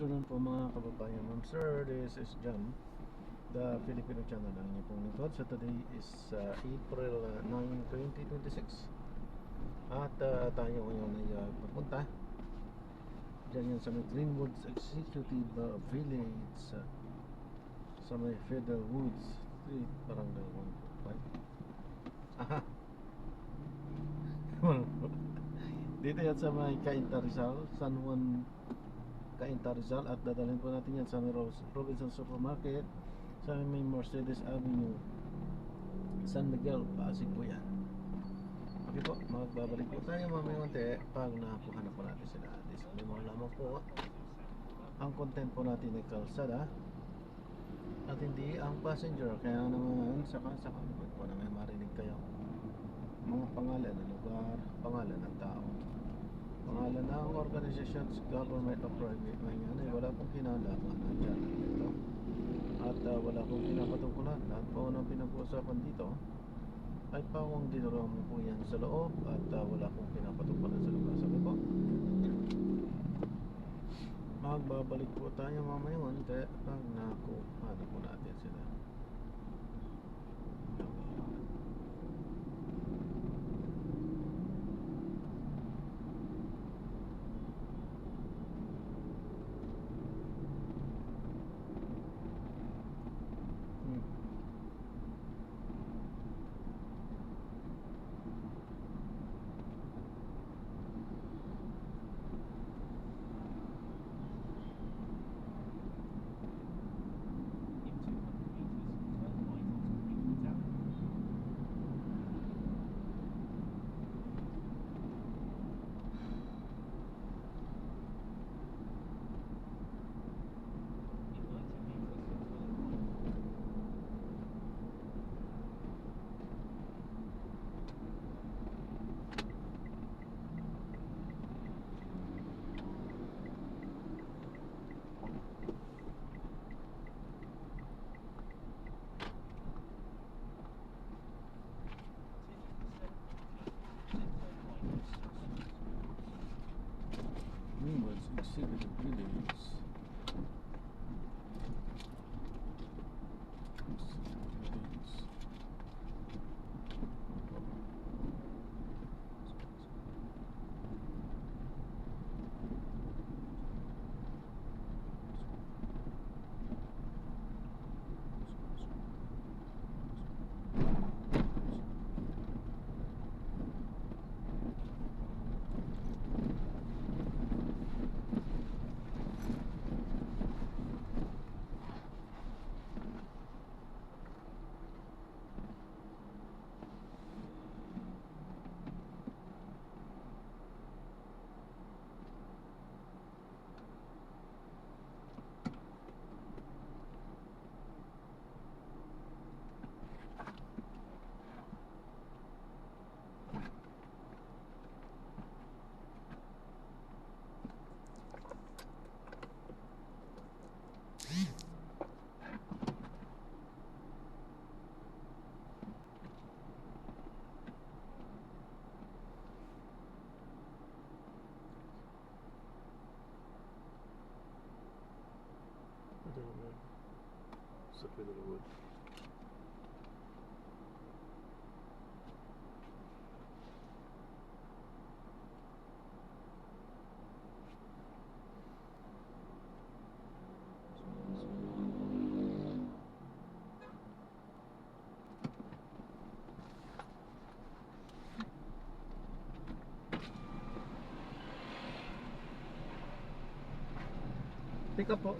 Afternoon po mga kababayan. Ma'am sir, this is John, the Filipino channel ng inyo pong lingkod. So today is April 9, 2026. At tayo ngayon ay papunta dyan yan sa may Greenwoods Executive Village sa may Federal Woods Street, Barangay 145. Aha! Dito yan sa may Cainta Rizal, San Juan Cainta Rizal, at dadalhin po natin yan sa may Robinson Supermarket sa may Mercedes Avenue, San Miguel, Pasig po yan. Okay po, magbabalik po tayo mamaya unti pag nakakuha na po natin sila. Disclaimer lamang po, ang content po natin ay kalsada at hindi ang passenger. Kaya naman saka po na may marinig kayo mga pangalan ng lugar, pangalan ng tao, pangalan ng organizations, government or private, ay wala pong kinalaman dyan dito. At wala pong pinapatungkulan. Lahat po ng pinag-uusapan dito ay pawang dito lang po yan sa loob. At wala pong pinapatungkulan sa lugar. Sabi po, magbabalik po tayo mamaya unti pag nakuha na po natin sila. Greenwoods Executive Village. Sa Federal Wood. Pick up po.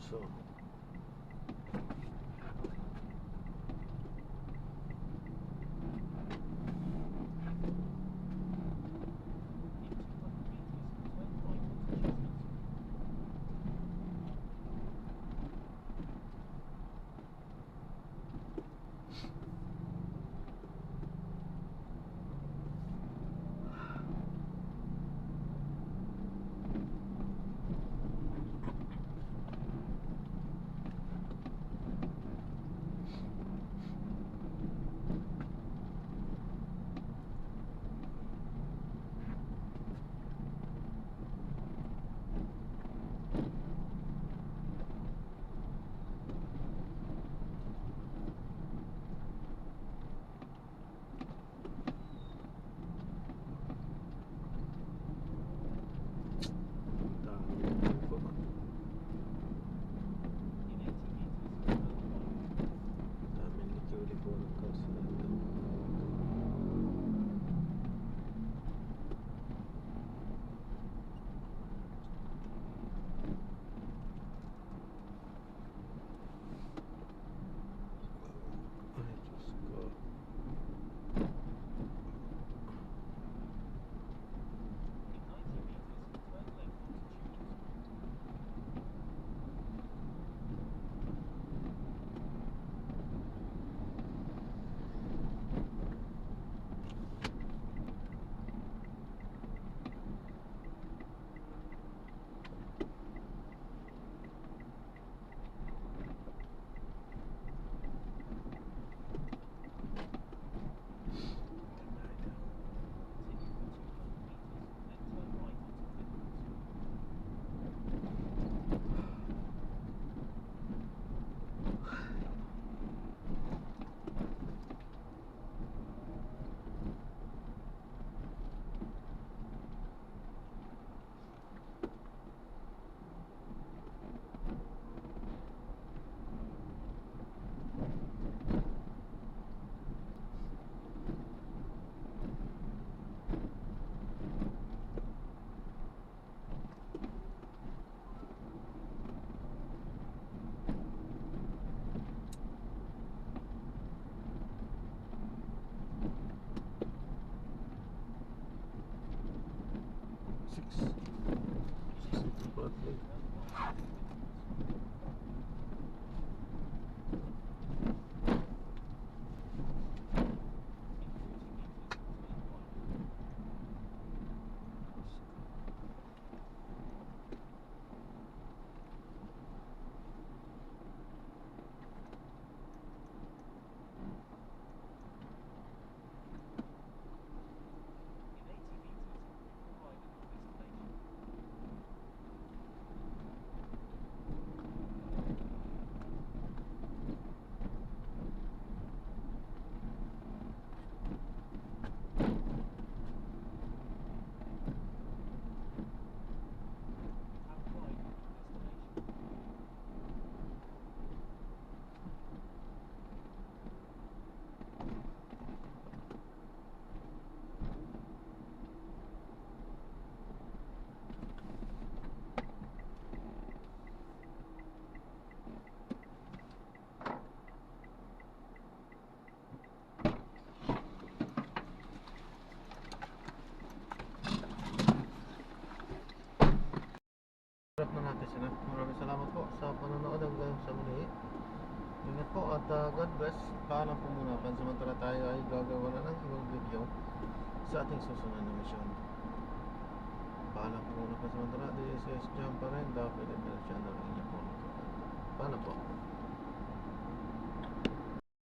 So, daming likiw-likiw ng kalsada. Ay, Diyos ko. Wrap na natin sila. Maraming salamat po sa panonood hanggang sa muli. Ingat po at God bless. Paalam po muna. Pansamantala tayo ay gagawa na ng ibang video sa ating susunod na mission. Paalam po muna pansamantala. This is John pa rin. Dapat i-channel niyo po. Paalam po.